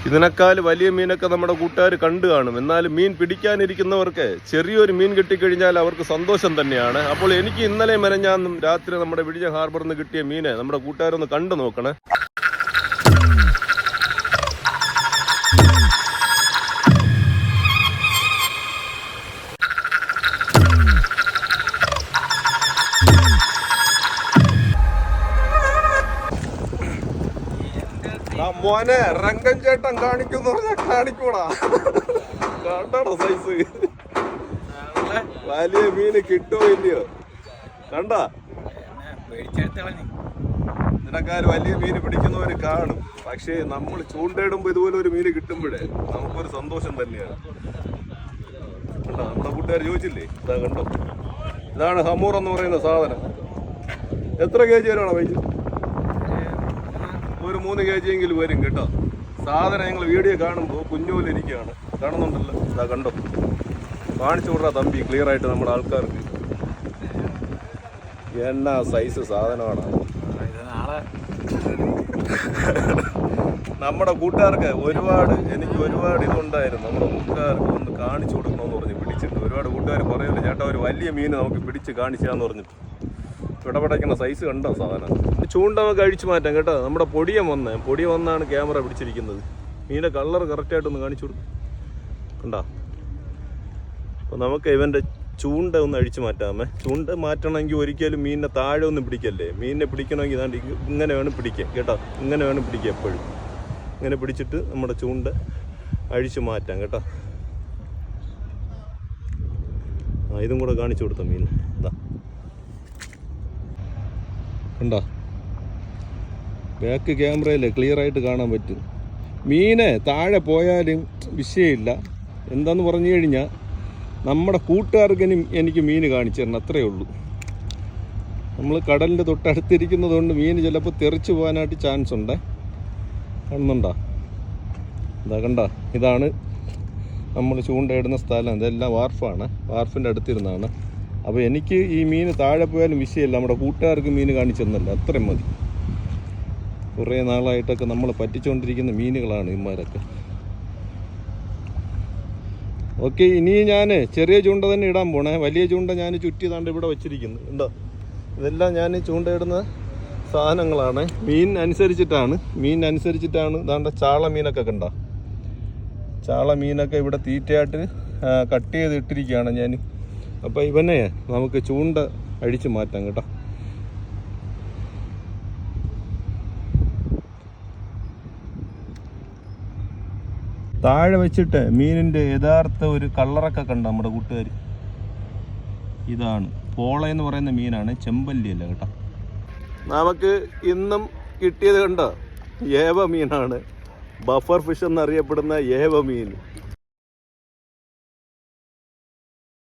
ഇതിനേക്കാൾ വലിയ മീനൊക്കെ നമ്മുടെ കൂട്ടുകാർ കണ്ടു കാണും. എന്നാലും മീൻ പിടിക്കാനിരിക്കുന്നവർക്ക് ചെറിയൊരു മീൻ കിട്ടിക്കഴിഞ്ഞാൽ അവർക്ക് സന്തോഷം തന്നെയാണ്. അപ്പോൾ എനിക്ക് ഇന്നലെ മെനഞ്ഞാന്നും രാത്രി നമ്മുടെ വിഴിഞ്ഞം ഹാർബറിൽ നിന്ന് കിട്ടിയ മീനെ നമ്മുടെ കൂട്ടുകാരൊന്ന് കണ്ടു നോക്കണേ. മോനെ രംഗൻ ചേട്ടൻ കാണിക്കുന്നു പറഞ്ഞാൽ കാണിക്കൂടാ. കണ്ടോ സൈസ് വലിയ മീന് കിട്ടുമോ ഇല്ലയോ? കണ്ട ഇതിനേക്കാൾ വലിയ മീന് പിടിക്കുന്നവര് കാണും. പക്ഷേ നമ്മൾ ചൂണ്ടയിടുമ്പോ ഇതുപോലെ ഒരു മീന് കിട്ടുമ്പോഴേ നമുക്കൊരു സന്തോഷം തന്നെയാണ്. കണ്ടോ നമ്മുടെ കൂട്ടുകാർ ചോദിച്ചില്ലേ? ഇതാ കണ്ടോ, ഇതാണ് ഹമൂർ എന്ന് പറയുന്ന സാധനം. എത്ര kg വരാണോ വൈകി? ഒരു 3 kg എങ്കിലും വരും കേട്ടോ. സാധനം ഞങ്ങൾ വീഡിയോ കാണുമ്പോൾ കുഞ്ഞുപോലിരിക്കുകയാണ്. കാണുന്നുണ്ടല്ലോ, ഇതാ കണ്ടോ. കാണിച്ചു വിടാ തമ്പി ക്ലിയർ ആയിട്ട് നമ്മുടെ ആൾക്കാർക്ക്. എന്നാ സൈസ് സാധനമാണ്. നമ്മുടെ കൂട്ടുകാർക്ക് എനിക്ക് ഒരുപാട് ഇതുണ്ടായിരുന്നു. നമ്മുടെ കൂട്ടുകാർക്ക് ഒന്ന് കാണിച്ചു കൊടുക്കണമെന്ന് പറഞ്ഞ് പിടിച്ചിട്ട് ഒരുപാട് കൂട്ടുകാർ പറയുന്നത് ചേട്ടാ ഒരു വലിയ മീൻ നമുക്ക് പിടിച്ച് കാണിച്ചാന്ന് പറഞ്ഞിട്ട്. ഇടപെടയ്ക്കുന്ന സൈസ് കണ്ടോ സാധനം. ചൂണ്ട നമുക്ക് അഴിച്ചു മാറ്റാം കേട്ടോ. നമ്മുടെ പൊടിയ വന്നാണ് ക്യാമറ പിടിച്ചിരിക്കുന്നത്. മീൻ്റെ കളർ കറക്റ്റായിട്ടൊന്ന് കാണിച്ചു കൊടുക്കും. കണ്ടോ? അപ്പോൾ നമുക്ക് ഇവൻ്റെ ചൂണ്ട ഒന്ന് അഴിച്ചു മാറ്റാമേ. ചൂണ്ട മാറ്റണമെങ്കിൽ ഒരിക്കലും മീനിനെ താഴെ ഒന്നും പിടിക്കല്ലേ. മീനിനെ പിടിക്കണമെങ്കിൽ ഇതാണ്ട് ഇങ്ങനെ വേണം പിടിക്കാൻ കേട്ടോ. ഇങ്ങനെ വേണം പിടിക്കുക എപ്പോഴും. ഇങ്ങനെ പിടിച്ചിട്ട് നമ്മുടെ ചൂണ്ട അഴിച്ചു മാറ്റാം കേട്ടോ. ഇതും കൂടെ കാണിച്ചു കൊടുത്ത മീൻ ഇതാ കണ്ടോ. ബാക്ക് ക്യാമറയിൽ ക്ലിയർ ആയിട്ട് കാണാൻ പറ്റും. മീനെ താഴെ പോയാലും വിഷയമില്ല. എന്താന്ന് പറഞ്ഞു കഴിഞ്ഞാൽ നമ്മുടെ കൂട്ടുകാർക്ക് എനിക്ക് മീൻ കാണിച്ചു തരണം, അത്രയേ ഉള്ളൂ. നമ്മൾ കടലിൻ്റെ തൊട്ടടുത്തിരിക്കുന്നത് കൊണ്ട് മീൻ ചിലപ്പോൾ തെറിച്ച് പോകാനായിട്ട് ചാൻസ് ഉണ്ട്. കാണുന്നുണ്ടോ? ഇതാ കണ്ട, ഇതാണ് നമ്മൾ ചൂണ്ടയിടുന്ന സ്ഥലം. ഇതെല്ലാം വാർഫാണ്. വാർഫിൻ്റെ അടുത്തിരുന്നാണ്. അപ്പോൾ എനിക്ക് ഈ മീൻ താഴെ പോയാലും വിഷയമില്ല. നമ്മുടെ കൂട്ടുകാർക്ക് മീൻ കാണിച്ചു തന്നല്ല, അത്രയും മതി. കുറേ നാളായിട്ടൊക്കെ നമ്മൾ പറ്റിച്ചുകൊണ്ടിരിക്കുന്ന മീനുകളാണ് ഇമാരൊക്കെ. ഓക്കെ, ഇനി ഞാൻ ചെറിയ ചൂണ്ട തന്നെ ഇടാൻ പോണേ. വലിയ ചൂണ്ട ഞാൻ ചുറ്റിയതാണ്ട് ഇവിടെ വെച്ചിരിക്കുന്നു. ഉണ്ടോ? ഇതെല്ലാം ഞാൻ ചൂണ്ടയിടുന്ന സാധനങ്ങളാണ്. മീൻ അനുസരിച്ചിട്ടാണ് ഇതാണ്ട് ചാള മീനൊക്കെ കണ്ട. ചാള മീനൊക്കെ ഇവിടെ തീറ്റയായിട്ട് കട്ട് ചെയ്ത് ഇട്ടിരിക്കുകയാണ് ഞാൻ. അപ്പോൾ ഇവനെ നമുക്ക് ചൂണ്ട അഴിച്ചു മാറ്റാം കേട്ടോ. താഴെ വെച്ചിട്ട് മീനിൻ്റെ യഥാർത്ഥ ഒരു കളറൊക്കെ കണ്ട നമ്മുടെ കൂട്ടുകാർ. ഇതാണ് പോള എന്ന് പറയുന്ന മീനാണ്, ചെമ്പല്ലി അല്ല കേട്ടോ. നമുക്ക് ഇന്നും കിട്ടിയത് കണ്ടോ, ഏവ മീനാണ്. ബഫർ ഫിഷ് എന്നറിയപ്പെടുന്ന ഏവ മീൻ.